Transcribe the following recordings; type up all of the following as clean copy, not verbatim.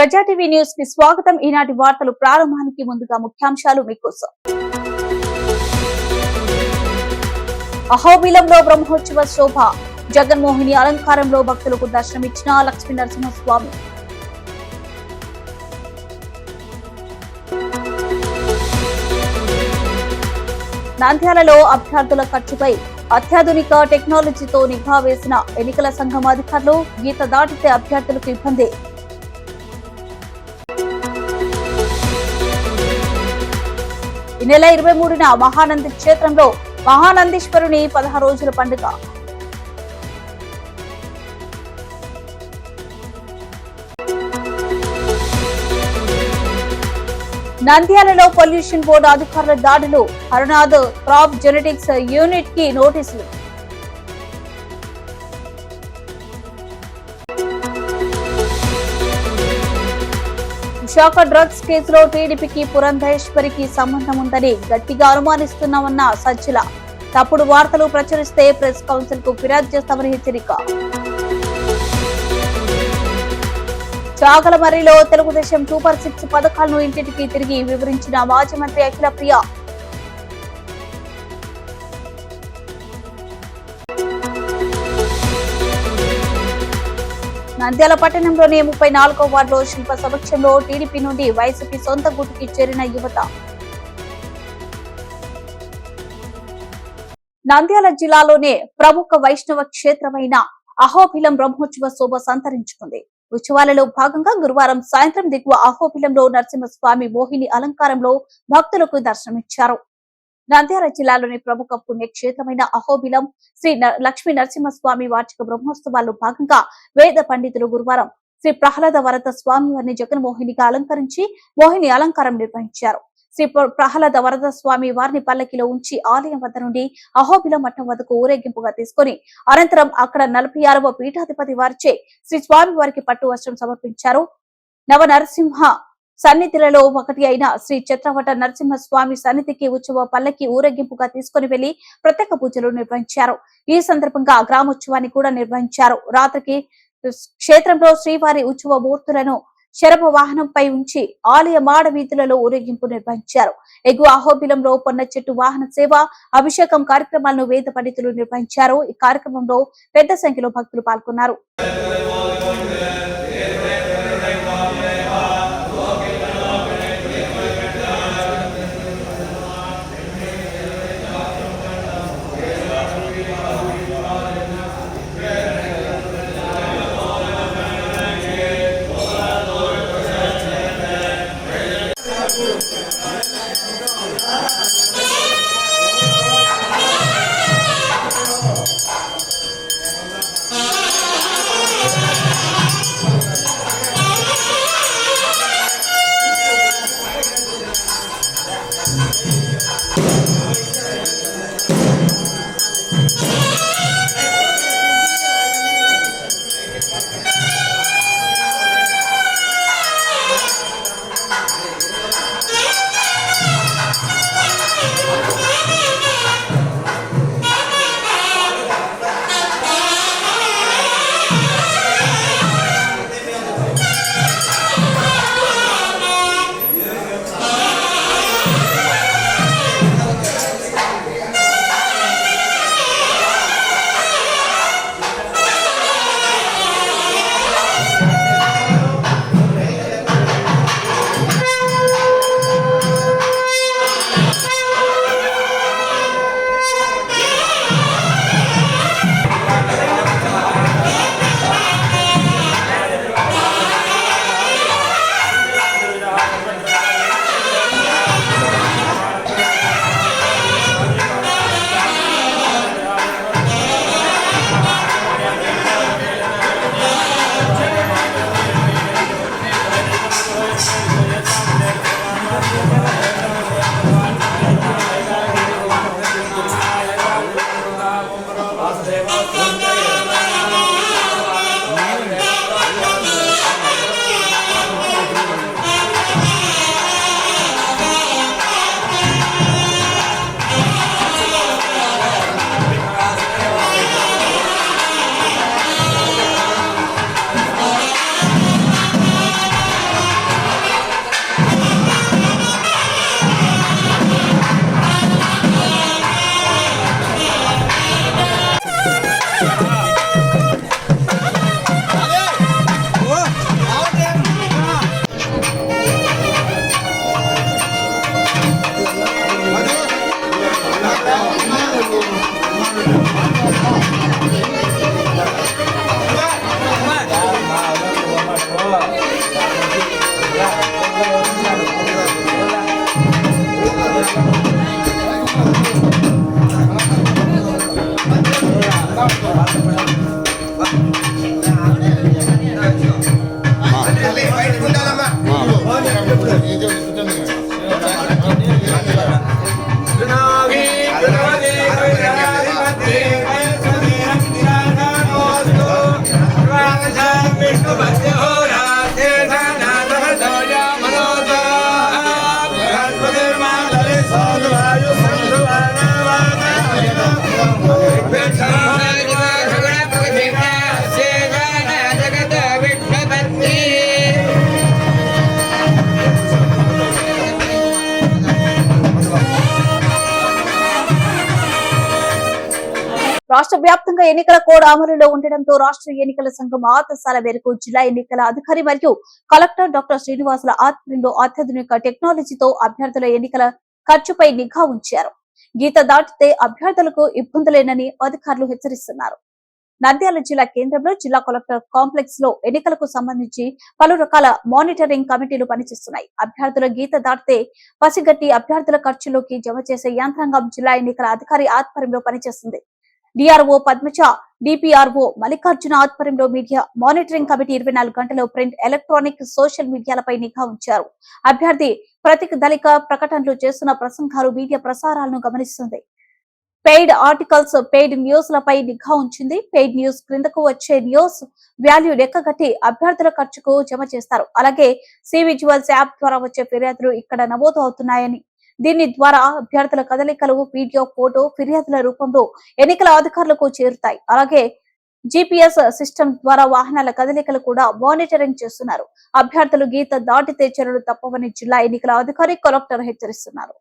ప్రజా TV news కి స్వాగతం. ఈనాటి వార్తలు ప్రారంభానికి ముందుగా ముఖ్యాంశాలు మీకోసం. అహోబిలంలో బ్రహ్మోత్సవ శోభ. జగన్మోహిని అలంకారంలో భక్తులకు దర్శనమిచ్చిన లక్ష్మీ నరసింహస్వామి. నంద్యాలలో అభ్యర్థుల ఖర్చుపై అత్యాధునిక టెక్నాలజీతో నిఘా వేసిన ఎన్నికల సంఘం అధికారులు. గీత దాటితే అభ్యర్థులకు ఇబ్బంది. ఈ నెల 23న మహానంది క్షేత్రంలో మహానందీశ్వరుని 16 రోజుల పండుగ. నంద్యాలలో పొల్యూషన్ బోర్డు అధికారుల దాడులు. హరనాథ్ క్రాప్ జెనెటిక్స్ యూనిట్ కి నోటీసులు. విశాఖ డ్రగ్స్ కేసులో టీడీపీకి పురంధేశ్వరికి సంబంధం ఉందని గట్టిగా అనుమానిస్తున్నామన్న సజ్జల. తప్పుడు వార్తలు ప్రచురిస్తే ప్రెస్ కౌన్సిల్ కు ఫిర్యాదు చేస్తామని హెచ్చరిక. చాగలమర్రిలో తెలుగుదేశం సూపర్ 6 పథకాలను ఇంటింటికి తిరిగి వివరించిన మాజీ మంత్రి అఖిల ప్రియ. నంద్యాల పట్టణంలోని 34వ వార్డులో శిల్ప సమక్షంలో టీడీపీ నుండి వైసీపీ సొంత గూటికి చేరిన యువత. నంద్యాల జిల్లాలోనే ప్రముఖ వైష్ణవ క్షేత్రమైన అహోబిలం బ్రహ్మోత్సవ శోభ సంతరించుకుంది. ఉత్సవాలలో భాగంగా గురువారం సాయంత్రం దిగువ అహోబిలంలో నరసింహస్వామి మోహిని అలంకారంలో భక్తులకు దర్శనమిచ్చారు. నంద్యాల జిల్లాలోని ప్రముఖ పుణ్యక్షేత్రమైన అహోబిలం శ్రీ లక్ష్మీ నరసింహస్వామి వార్షిక బ్రహ్మోత్సవాల్లో భాగంగా వేద పండితులు గురువారం శ్రీ ప్రహ్లాద వరద స్వామి వారిని జగన్మోహినిగా అలంకరించి మోహిని అలంకారం నిర్వహించారు. శ్రీ ప్రహ్లాద వరద స్వామి వారిని పల్లకిలో ఉంచి ఆలయం వద్ద నుండి అహోబిలం మఠం వద్దకు ఊరేగింపుగా తీసుకుని అనంతరం అక్కడ 46వ పీఠాధిపతి వారిచే శ్రీ స్వామి వారికి పట్టు వస్త్రం సమర్పించారు. నవ నరసింహ సన్నిధిలలో ఒకటి అయిన శ్రీ చత్రవట నరసింహస్వామి సన్నిధికి ఉత్సవ పల్లకి ఊరేగింపుగా తీసుకుని వెళ్లి ప్రత్యేక పూజలు నిర్వహించారు. ఈ సందర్భంగా గ్రామోత్సవాన్ని కూడా నిర్వహించారు. రాత్రికి క్షేత్రంలో శ్రీవారి ఉత్సవ మూర్తులను శరభ వాహనంపై ఉంచి ఆలయ మాడ వీధులలో ఊరేగింపు నిర్వహించారు. ఎగువ అహోబిలంలో పొన్న చెట్టు వాహన సేవ, అభిషేకం కార్యక్రమాలను వేద పండితులు నిర్వహించారు. ఈ కార్యక్రమంలో పెద్ద సంఖ్యలో భక్తులు పాల్గొన్నారు. రాష్ట్ర వ్యాప్తంగా ఎన్నికల కోడ్ అమలులో ఉండడంతో రాష్ట్ర ఎన్నికల సంఘం ఆదేశాల మేరకు జిల్లా ఎన్నికల అధికారి మరియు కలెక్టర్ డాక్టర్ శ్రీనివాసుల ఆధ్వర్యంలో అత్యాధునిక టెక్నాలజీతో అభ్యర్థుల ఎన్నికల ఖర్చుపై నిఘా ఉంచారు. గీత దాటితే అభ్యర్థులకు ఇబ్బందులేనని అధికారులు హెచ్చరిస్తున్నారు. నంద్యాల జిల్లా కేంద్రంలో జిల్లా కలెక్టర్ కాంప్లెక్స్ లో ఎన్నికలకు సంబంధించి పలు రకాల మానిటరింగ్ కమిటీలు పనిచేస్తున్నాయి. అభ్యర్థుల గీత దాటితే పసిగట్టి అభ్యర్థుల ఖర్చులోకి జమ చేసే యంత్రాంగం జిల్లా ఎన్నికల అధికారి ఆధ్వర్యంలో పనిచేస్తుంది. డిఆర్ఓ పద్మజ, డిపిఆర్ఓ మల్లికార్జున ఆధ్వర్యంలో మీడియా మానిటరింగ్ కమిటీ 24 గంటలు ప్రింట్, ఎలక్ట్రానిక్, సోషల్ మీడియాలపై నిఘా ఉంచారు. అభ్యర్థి ప్రతిదలిక ప్రకటనలు చేస్తున్న ప్రసంగాలు, మీడియా ప్రసారాలను గమనిస్తుంది. పెయిడ్ ఆర్టికల్స్, పెయిడ్ న్యూస్ లపై నిఘా ఉంచింది. పెయిడ్ న్యూస్ క్రిందకు వచ్చే న్యూస్ వాల్యూ లెక్కగట్టి అభ్యర్థుల ఖర్చుకు జమ చేస్తారు. అలాగే సి విజువల్స్ యాప్ ద్వారా వచ్చే ఫిర్యాదులు ఇక్కడ నమోదు అవుతున్నాయని, దీని ద్వారా అభ్యర్థుల కదలికలు, వీడియో, ఫోటో ఫిర్యాదుల రూపంలో ఎన్నికల అధికారులకు చేరుతాయి. అలాగే జిపిఎస్ సిస్టమ్ ద్వారా వాహనాల కదలికలు కూడా మానిటరింగ్ చేస్తున్నారు. అభ్యర్థులు గీత దాటితే చర్యలు తప్పవని జిల్లా ఎన్నికల అధికారి కలెక్టర్ హెచ్చరిస్తున్నారు.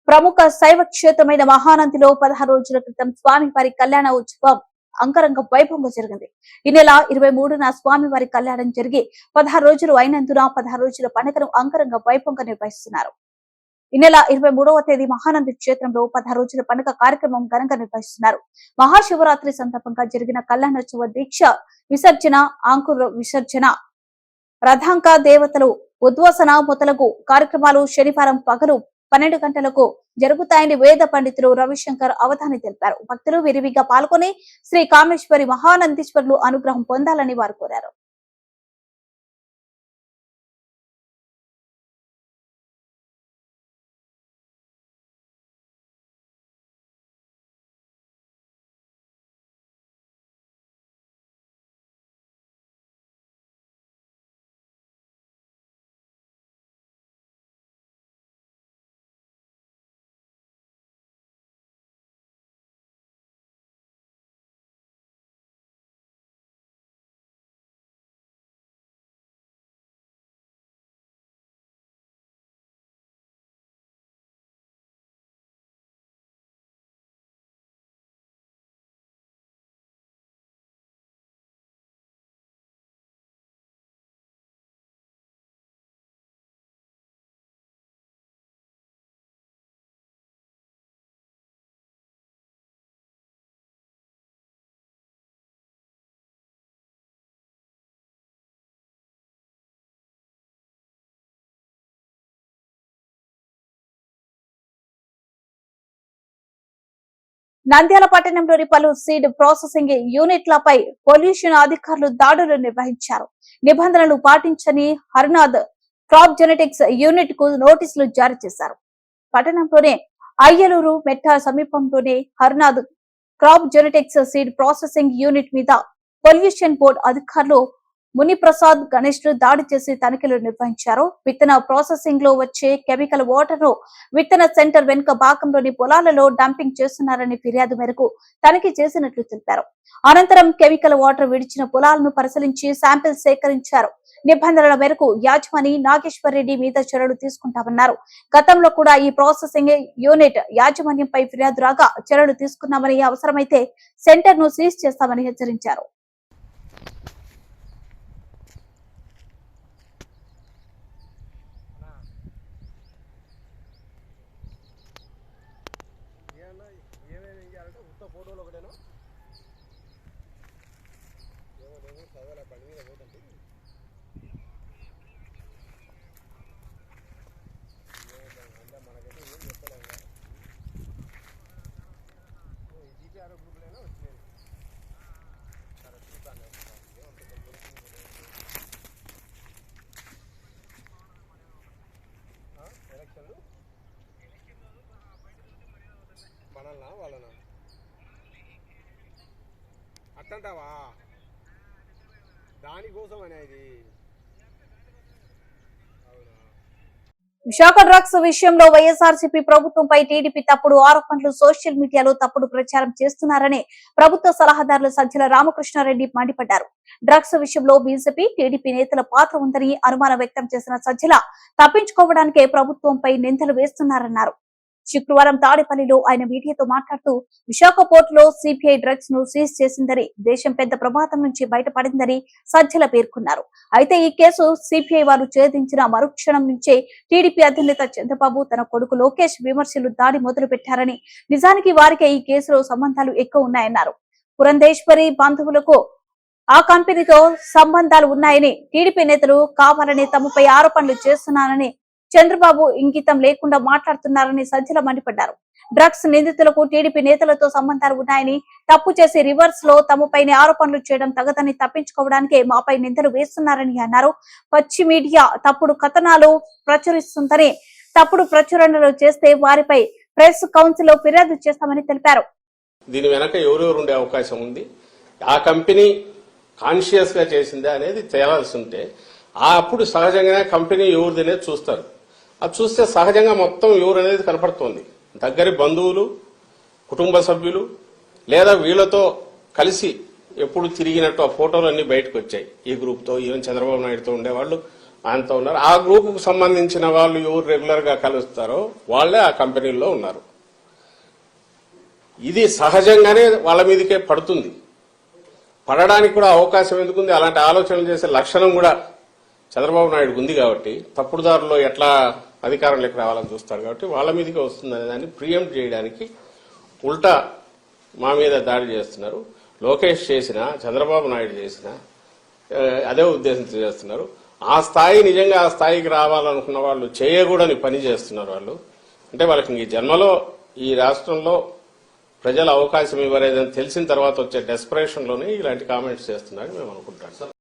ప్రముఖ శైవ క్షేత్రమైన మహానందిలో 16 రోజుల క్రితం స్వామివారి కళ్యాణ ఉత్సవం అంగరంగ వైభవంగా జరిగింది. ఈ నెల 23న స్వామివారి కళ్యాణం జరిగి 16 రోజులు అయినందున 16 రోజుల పండుగను అంగరంగ వైభవంగా నిర్వహిస్తున్నారు. ఈ నెల 23వ తేదీ మహానంది క్షేత్రంలో 16 రోజుల పండుగ కార్యక్రమం ఘనంగా నిర్వహిస్తున్నారు. మహాశివరాత్రి సందర్భంగా జరిగిన కళ్యాణోత్సవ దీక్ష విసర్జన, అంకుర విసర్జన, రథాంక దేవతలు ఉద్వాసన మొదలగు కార్యక్రమాలు శనివారం పగలు 12 గంటలకు జరుగుతాయని వేద పండితులు రవిశంకర్ అవధాని తెలిపారు. భక్తులు విరివిగా పాల్గొని శ్రీ కామేశ్వరి మహానందీశ్వరులు అనుగ్రహం పొందాలని వారు కోరారు. నంద్యాల పట్టణంలోని పలు సీడ్ ప్రాసెసింగ్ యూనిట్లపై పొల్యూషన్ అధికారులు దాడులు నిర్వహించారు. నిబంధనలు పాటించని హర్నాథ్ క్రాప్ జెనెటిక్స్ యూనిట్ కు నోటీసులు జారీ చేశారు. పట్టణంలోనే అయ్యలూరు మెట్ట సమీపంలోనే Harnath crop genetics seed processing unit మీద పొల్యూషన్ బోర్డు అధికారులు మునిప్రసాద్ గణేష్ దాడి చేసి తనిఖీలు నిర్వహించారు. విత్తన ప్రాసెసింగ్ లో వచ్చే కెమికల్ వాటర్ ను విత్తన సెంటర్ వెనుక భాగంలోని పొలాలలో డంపింగ్ చేస్తున్నారని ఫిర్యాదు మేరకు తనిఖీ చేసినట్లు తెలిపారు. అనంతరం కెమికల్ వాటర్ విడిచిన పొలాలను పరిశీలించి శాంపిల్ సేకరించారు. నిబంధనల మేరకు యాజమాని నాగేశ్వర్ రెడ్డి మీద చర్యలు తీసుకుంటామన్నారు. గతంలో కూడా ఈ ప్రాసెసింగ్ యూనిట్ యాజమాన్యంపై ఫిర్యాదు రాగా చర్యలు తీసుకున్నామని, అవసరమైతే సెంటర్ ను సీజ్ చేస్తామని హెచ్చరించారు. ఫోటోలు ఒకటేనా చదవాలి బండి మీద పోతుంది మనకైతే ఏం చెప్పలేము. జీపీఆర్ గ్రూపులైనా వచ్చినాయి చూస్తాను ఎలక్షన్లు మనల్నా వాళ్ళనా అట్టంటావా? దానికోసం అనేది విశాఖ డ్రగ్స్ విషయంలో వైఎస్ఆర్సీపీ ప్రభుత్వంపై టీడీపీ తప్పుడు ఆరోపణలు, సోషల్ మీడియాలో తప్పుడు ప్రచారం చేస్తున్నారని ప్రభుత్వ సలహాదారులు సజ్జల రామకృష్ణారెడ్డి మండిపడ్డారు. డ్రగ్స్ విషయంలో బీజేపీ, టీడీపీ నేతల పాత్ర ఉందని అనుమానం వ్యక్తం చేసిన సజ్జల తప్పించుకోవడానికే ప్రభుత్వంపై నిందలు వేస్తున్నారన్నారు. శుక్రవారం తాడేపల్లిలో ఆయన మీడియాతో మాట్లాడుతూ విశాఖ పోర్టులో సిబిఐ డ్రగ్స్ ను సీజ్ చేసిందని, దేశం పెద్ద ప్రమాదం నుంచి బయటపడిందని సజ్జల పేర్కొన్నారు. అయితే ఈ కేసు సిబిఐ వారు ఛేదించిన మరుక్షణం నుంచే టీడీపీ అధినేత చంద్రబాబు తన కొడుకు లోకేష్ విమర్శలు దాడి మొదలు పెట్టారని, నిజానికి వారికే ఈ కేసులో సంబంధాలు ఎక్కువ ఉన్నాయన్నారు. పురంధేశ్వరి బంధువులకు ఆ కంపెనీతో సంబంధాలు ఉన్నాయని, టీడీపీ నేతలు కావాలని తమపై ఆరోపణలు చేస్తున్నానని, చంద్రబాబు ఇంగితం లేకుండా మాట్లాడుతున్నారని సజ్జల మండిపడ్డారు. డ్రగ్స్ నిందితులకు టీడీపీ నేతలతో సంబంధాలు ఉన్నాయని, తప్పు చేసి రివర్స్ లో తమపైనే ఆరోపణలు చేయడం తగదని, తప్పించుకోవడానికే మాపై నిందలు వేస్తున్నారని అన్నారు. పచ్చి మీడియా తప్పుడు కథనాలు ప్రచురిస్తుందని, తప్పుడు ప్రచురణలు చేస్తే వారిపై ప్రెస్ కౌన్సిల్ లో ఫిర్యాదు చేస్తామని తెలిపారు. దీని వెనక ఎవరెవరు ఉండే అవకాశం ఉంది, ఆ కంపెనీ కాన్షియస్ గా చేసిందా అనేది తేలాల్సి ఉంటే అప్పుడు సహజంగానే కంపెనీ ఎవరిది అనేది చూస్తారు. అది చూస్తే సహజంగా మొత్తం ఎవరు అనేది కనపడుతోంది. దగ్గరి బంధువులు, కుటుంబ సభ్యులు లేదా వీళ్లతో కలిసి ఎప్పుడు తిరిగినట్టు ఆ ఫోటోలు అన్ని బయటకు వచ్చాయి. ఈ గ్రూప్తో, ఈవెన్ చంద్రబాబు నాయుడుతో ఉండేవాళ్ళు ఆయనతో ఉన్నారు. ఆ గ్రూపుకు సంబంధించిన వాళ్ళు ఎవరు రెగ్యులర్ గా కలుస్తారో వాళ్లే ఆ కంపెనీల్లో ఉన్నారు. ఇది సహజంగానే వాళ్ళ మీదకే పడుతుంది. పడడానికి కూడా అవకాశం ఎందుకుంది? అలాంటి ఆలోచనలు చేసే లక్షణం కూడా చంద్రబాబు నాయుడుకు ఉంది కాబట్టి, తప్పుడు దారిలో ఎట్లా అధికారంలోకి రావాలని చూస్తారు కాబట్టి వాళ్ళ మీదకే వస్తుందనే దాన్ని ప్రియంప్ట్ చేయడానికి ఉల్టా మా మీద దాడి చేస్తున్నారు. లోకేష్ చేసినా, చంద్రబాబు నాయుడు చేసినా అదే ఉద్దేశంతో చేస్తున్నారు. ఆ స్థాయి నిజంగా ఆ స్థాయికి రావాలనుకున్న వాళ్ళు చేయకూడని పని చేస్తున్నారు. వాళ్ళు అంటే వాళ్ళకి ఈ జన్మలో ఈ రాష్ట్రంలో ప్రజల అవకాశం ఇవ్వలేదని తెలిసిన తర్వాత వచ్చే డెస్పరేషన్ లోనే ఇలాంటి కామెంట్స్ చేస్తున్నారని మేము అనుకుంటాం.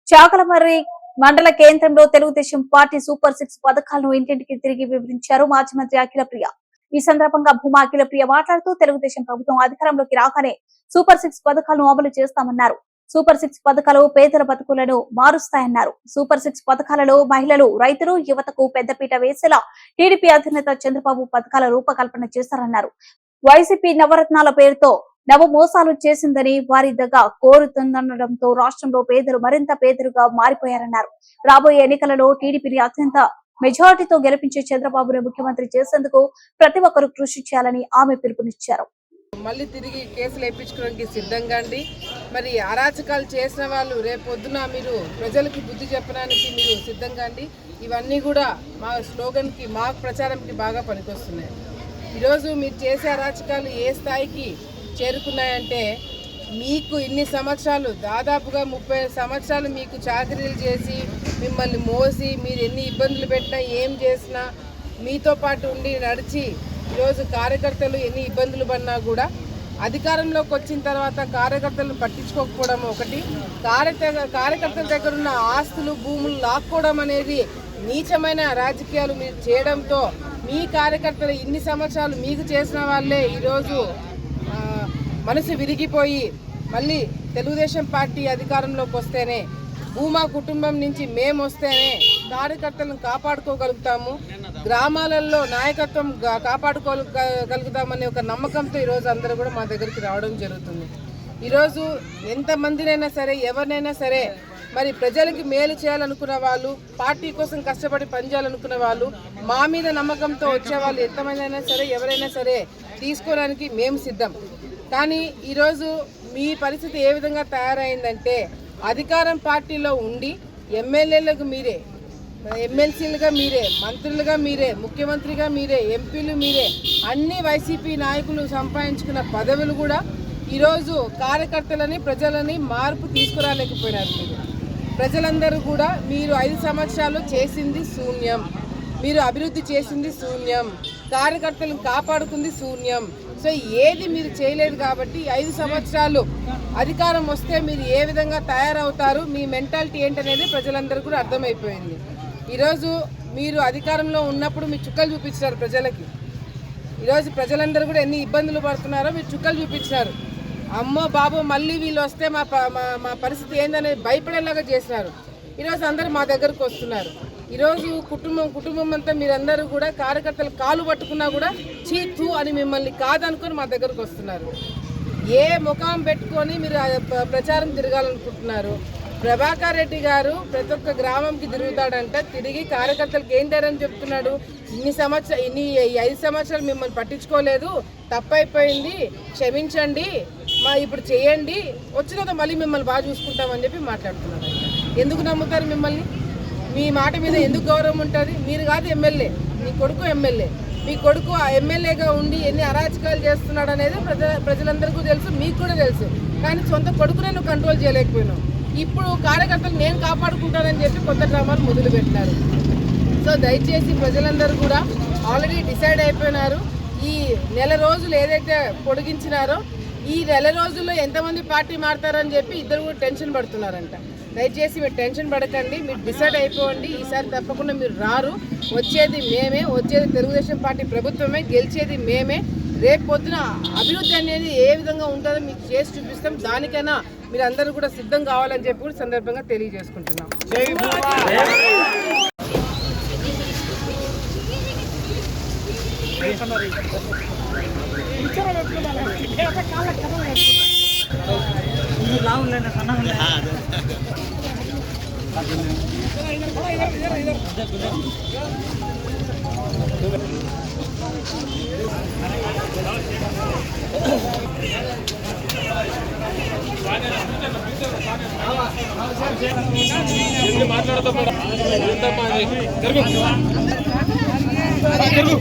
చాకలమర్రి మండల కేంద్రంలో తెలుగుదేశం పార్టీ సూపర్ 6 పథకాలను ఇంటింటికి తిరిగి వివరించారు మాజీ మంత్రి అఖిలప్రియ. ఈ సందర్భంగా భూమా అఖిలప్రియ మాట్లాడుతూ తెలుగుదేశం ప్రభుత్వం అధికారంలోకి రాగానే సూపర్ 6 పథకాలను అమలు చేస్తామన్నారు. సూపర్ 6 పథకాలు పేదల బతుకులను మారుస్తాయన్నారు. సూపర్ 6 పథకాలలో మహిళలు, రైతులు, యువతకు పెద్దపీట వేసేలా టీడీపీ అధినేత చంద్రబాబు పథకాల రూపకల్పన చేశారన్నారు. వైసీపీ నవరత్నాల పేరుతో నవమోసాలు చేసిందని వారి దగ్గర కోరుతుందనడంతో రాష్ట్రంలో పేదలు మరింత పేదలుగా మారిపోయారన్నారు. రాబోయే ఎన్నికలలో టీడీపీని అత్యంత మెజార్టీతో గెలిపించే చంద్రబాబును ముఖ్యమంత్రి చేసేందుకు ప్రతి ఒక్కరూ కృషి చేయాలని ఆమె పిలుపునిచ్చారు. మళ్ళీ తిరిగి కేసులు వేయించుకోవడానికి సిద్ధంగా అండి. మరి అరాచకాలు చేసిన వాళ్ళు రేపొద్దున మీరు ప్రజలకి బుద్ధి చెప్పడానికి మీరు సిద్ధంగా అండి. ఇవన్నీ కూడా మా స్లోగన్కి, మా ప్రచారంకి బాగా పనికొస్తున్నాయి. ఈరోజు మీరు చేసే అరాచకాలు ఏ స్థాయికి చేరుకున్నాయంటే, మీకు ఇన్ని సంవత్సరాలు, దాదాపుగా 30 సంవత్సరాలు మీకు చాకరీలు చేసి మిమ్మల్ని మోసి మీరు ఎన్ని ఇబ్బందులు పెట్టినా, ఏం చేసినా మీతో పాటు ఉండి నడిచి ఈరోజు కార్యకర్తలు ఎన్ని ఇబ్బందులు పడినా కూడా అధికారంలోకి వచ్చిన తర్వాత కార్యకర్తలను పట్టించుకోకపోవడం ఒకటి, కార్యకర్తల దగ్గర ఉన్న ఆస్తులు భూములు లాక్కోవడం అనేది నీచమైన రాజకీయాలు మీరు చేయడంతో మీ కార్యకర్తలు ఇన్ని సంవత్సరాలు మీకు చేసిన వాళ్ళే ఈరోజు మనసు విరిగిపోయి మళ్ళీ తెలుగుదేశం పార్టీ అధికారంలోకి వస్తేనే, భూమా కుటుంబం నుంచి మేము వస్తేనే కార్యకర్తలను కాపాడుకోగలుగుతాము, గ్రామాలలో నాయకత్వం కాపాడుకోగలుగుతామనే ఒక నమ్మకంతో ఈరోజు అందరూ కూడా మా దగ్గరికి రావడం జరుగుతుంది. ఈరోజు ఎంతమందినైనా సరే, ఎవరినైనా సరే, మరి ప్రజలకి మేలు చేయాలనుకున్న వాళ్ళు, పార్టీ కోసం కష్టపడి పనిచేయాలనుకున్న వాళ్ళు, మా మీద నమ్మకంతో వచ్చేవాళ్ళు ఎంతమంది అయినా సరే, ఎవరైనా సరే తీసుకోవడానికి మేము సిద్ధం. కానీ ఈరోజు మీ పరిస్థితి ఏ విధంగా తయారైందంటే, అధికారం పార్టీలో ఉండి ఎమ్మెల్యేలకు మీరే, ఎమ్మెల్సీలుగా మీరే, మంత్రులుగా మీరే, ముఖ్యమంత్రిగా మీరే, ఎంపీలు మీరే, అన్ని వైసీపీ నాయకులు సంపాదించుకున్న పదవులు కూడా ఈరోజు కార్యకర్తలని, ప్రజలని మార్పు తీసుకురాలేకపోయినారు. ప్రజలందరూ కూడా మీరు 5 సంవత్సరాలు చేసింది శూన్యం, మీరు అభివృద్ధి చేసింది శూన్యం, కార్యకర్తలను కాపాడుకుంది శూన్యం. సో ఏది మీరు చేయలేదు కాబట్టి 5 సంవత్సరాలు అధికారం వస్తే మీరు ఏ విధంగా తయారవుతారు, మీ మెంటాలిటీ ఏంటనేది ప్రజలందరూ కూడా అర్థమైపోయింది. ఈరోజు మీరు అధికారంలో ఉన్నప్పుడు మీ చుక్కలు చూపించారు ప్రజలకి. ఈరోజు ప్రజలందరూ కూడా ఎన్ని ఇబ్బందులు పడుతున్నారో మీరు చుక్కలు చూపించారు. అమ్మో బాబు మళ్ళీ వీళ్ళు వస్తే మా పరిస్థితి ఏందనేది భయపడేలాగా చేసినారు. ఈరోజు అందరూ మా దగ్గరకు వస్తున్నారు. ఈరోజు కుటుంబం అంతా మీరందరూ కూడా కార్యకర్తలు కాలు పట్టుకున్నా కూడా చీతు అని మిమ్మల్ని కాదనుకొని మా దగ్గరకు వస్తున్నారు. ఏ ముఖం పెట్టుకొని మీరు ప్రచారం తిరగాలనుకుంటున్నారు? ప్రభాకర్ రెడ్డి గారు ప్రతి ఒక్క గ్రామంకి తిరుగుతాడంట, తిరిగి కార్యకర్తలకు ఏం ధైర్యం చెప్తున్నాడు? ఇన్ని 5 సంవత్సరాలు మిమ్మల్ని పట్టించుకోలేదు, తప్పైపోయింది, క్షమించండి, ఇప్పుడు చేయండి, వచ్చిన మళ్ళీ మిమ్మల్ని బాగా చూసుకుంటామని చెప్పి మాట్లాడుతున్నారు. ఎందుకు నమ్ముతారు మిమ్మల్ని? మీ మాట మీద ఎందుకు గౌరవం ఉంటుంది? మీరు కాదు ఎమ్మెల్యే, మీ కొడుకు ఎమ్మెల్యే. మీ కొడుకు ఆ ఎమ్మెల్యేగా ఉండి ఎన్ని అరాచకాలు చేస్తున్నాడు అనేది ప్రజలందరికీ తెలుసు, మీకు కూడా తెలుసు. కానీ సొంత కొడుకునే నువ్వు కంట్రోల్ చేయలేకపోయినావు. ఇప్పుడు కార్యకర్తలు నేను కాపాడుకుంటానని చెప్పి కొత్త డ్రామాలు మొదలుపెట్టినారు. సో దయచేసి ప్రజలందరూ కూడా ఆల్రెడీ డిసైడ్ అయిపోయినారు. ఈ నెల రోజులు ఏదైతే పొడిగించినారో ఈ నెల రోజుల్లో ఎంతమంది పార్టీ మారుతారని చెప్పి ఇద్దరు కూడా టెన్షన్ పడుతున్నారంట. దయచేసి మీరు టెన్షన్ పడకండి, మీరు డిసైడ్ అయిపోండి. ఈసారి తప్పకుండా మీరు రారు, వచ్చేది మేమే, వచ్చేది తెలుగుదేశం పార్టీ ప్రభుత్వమే, గెలిచేది మేమే. రేపు పొద్దున అభివృద్ధి అనేది ఏ విధంగా ఉంటుందో మీకు చేసి చూపిస్తాం. దానికైనా మీరు అందరూ కూడా సిద్ధం కావాలని చెప్పి కూడా సందర్భంగా తెలియజేసుకుంటున్నాం. చెప్పండి.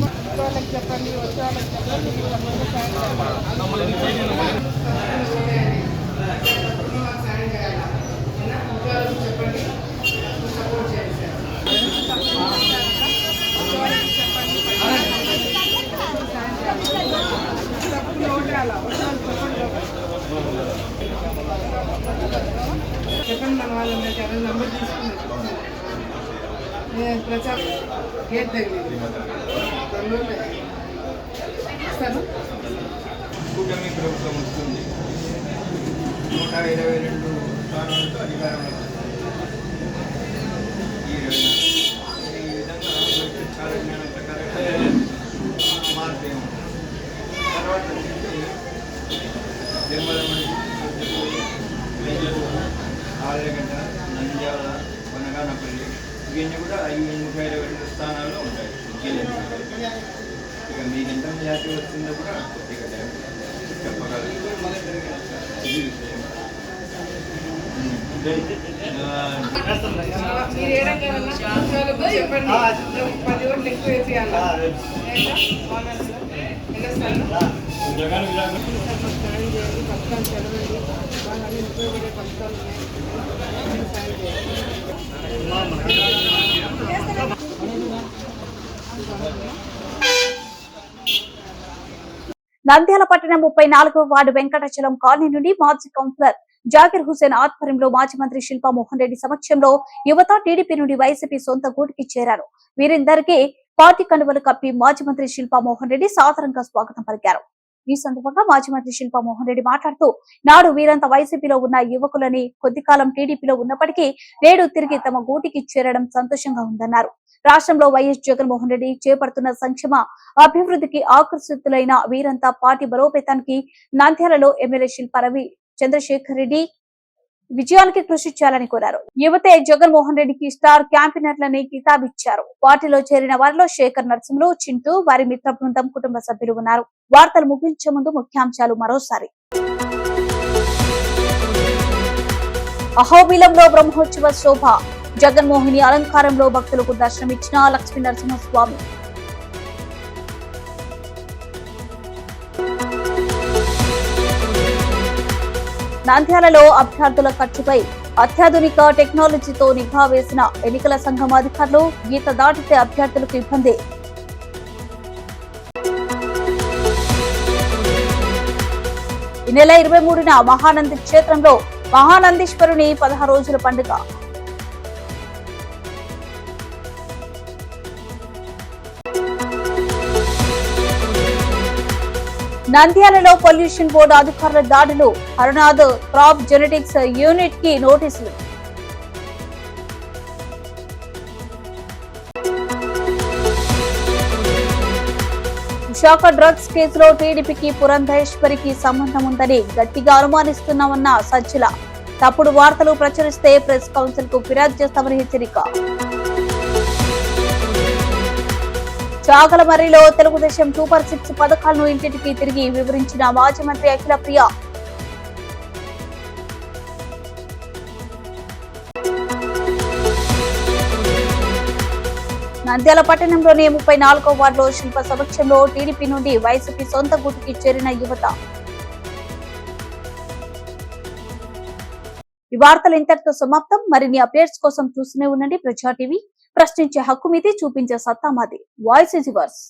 చెప్పండి మన వాళ్ళ నంబర్ తీసుకుని ప్రచారం గేట్ తగిలింది ఇస్తాను. కూటమి ప్రభుత్వం వస్తుంది, 122 స్థానాలతో అధికారంలో ఈ విధంగా కాలజ్ఞానం ప్రకారం మార్పు తర్వాత తిరుమల ఆలగడ్డ, నంద్యాల, వనగానపల్లి ఇవన్నీ కూడా 122 స్థానాల్లో ఉంటాయి. ఇక మీకు ఎంత మెజార్టీ వచ్చిందో కూడా కొద్దిగా చెప్పగలరు. మీరు ఏడంగా చెప్పండి, 10 ఓట్లు ఎక్కువ వేసేయాలి. పథకాలు చదవండి, వాళ్ళని ఉపయోగపడే పథకాలు ఉన్నాయి. నంద్యాల పట్టణం 34వ వార్డు వెంకటాచలం కాలనీ నుండి మాజీ కౌన్సిలర్ జాకిర్ హుసేన్ ఆధ్వర్యంలో మాజీ మంత్రి శిల్పా మోహన్ రెడ్డి సమక్షంలో యువత టీడీపీ నుండి వైసీపీ సొంత గూటికి చేరారు. వీరందరికీ పార్టీ కండువలు కప్పి మాజీ మంత్రి శిల్పా మోహన్ రెడ్డి సాదరంగా స్వాగతం పలికారు. ఈ సందర్భంగా మాజీ మంత్రి శిల్పా మోహన్ రెడ్డి మాట్లాడుతూ, నాడు వీరంతా వైసీపీలో ఉన్న యువకులని కొద్ది కాలం టీడీపీలో ఉన్నప్పటికీ నేడు తిరిగి తమ గూటికి చేరడం సంతోషంగా ఉందన్నారు. రాష్ట్రంలో వైఎస్ జగన్మోహన్ రెడ్డి చేపడుతున్న సంక్షేమ అభివృద్ధికి ఆకర్షితులైన వీరంతా పార్టీ బలోపేతానికి నంద్యాలలో ఎమ్మెల్యే శిల్పా రవి చంద్రశేఖర్ రెడ్డి విజయానికి కృషి చేయాలని కోరారు. యువతే జగన్మోహన్ రెడ్డికి స్టార్ క్యాంపెయినర్లని కితాబిచ్చారు. పార్టీలో చేరిన వారిలో శేఖర్ నరసింహులు, చింటూ, వారి మిత్ర బృందం, కుటుంబ సభ్యులు ఉన్నారు. వార్తలు ముగించే ముందు ముఖ్యాంశాలు మరోసారి. అహోబిలంలో బ్రహ్మోత్సవ శోభ, జగన్మోహిని అలంకారంలో భక్తులకు దర్శనమిచ్చిన లక్ష్మీ నరసింహస్వామి. నంద్యాలలో అభ్యర్థుల ఖర్చుపై అత్యాధునిక టెక్నాలజీతో నిఘా వేసిన ఎన్నికల సంఘం అధికారులు. గీత దాటితే అభ్యర్థులకు ఇబ్బంది. ఈ నెల 23న మహానంది క్షేత్రంలో మహానందీశ్వరుని 16 రోజుల పండుగ. నంద్యాలలో పొల్యూషన్ బోర్డు అధికారుల దాడులు. హరనాథ్ క్రాప్ జెనెటిక్స్ యూనిట్ కి నోటీసులు. విశాఖ డ్రగ్స్ కేసులో టీడీపీకి పురంధేశ్వరికి సంబంధం ఉందని గట్టిగా అనుమానిస్తున్నామన్న సజ్జల. తప్పుడు వార్తలు ప్రచురిస్తే ప్రెస్ కౌన్సిల్ కు ఫిర్యాదు చేస్తామని హెచ్చరిక. చాగలమర్రిలో తెలుగుదేశం సూపర్ 6 పథకాలను ఇంటింటికి తిరిగి వివరించిన మాజీ మంత్రి అఖిల ప్రియ. నంద్యాల పట్టణంలోని 34వ వార్డులో శిల్ప సమక్షంలో టీడీపీ నుండి వైసీపీ సొంత గూటికి చేరిన యువత. ఈ వార్తలు ఇంతటితో సమాప్తం. మరిన్ని అప్డేట్స్ కోసం చూస్తూనే ఉండండి ప్రజా టీవీ. ప్రశ్నించే హక్కు మీది, చూపించే సత్తా మాది. Voice is yours.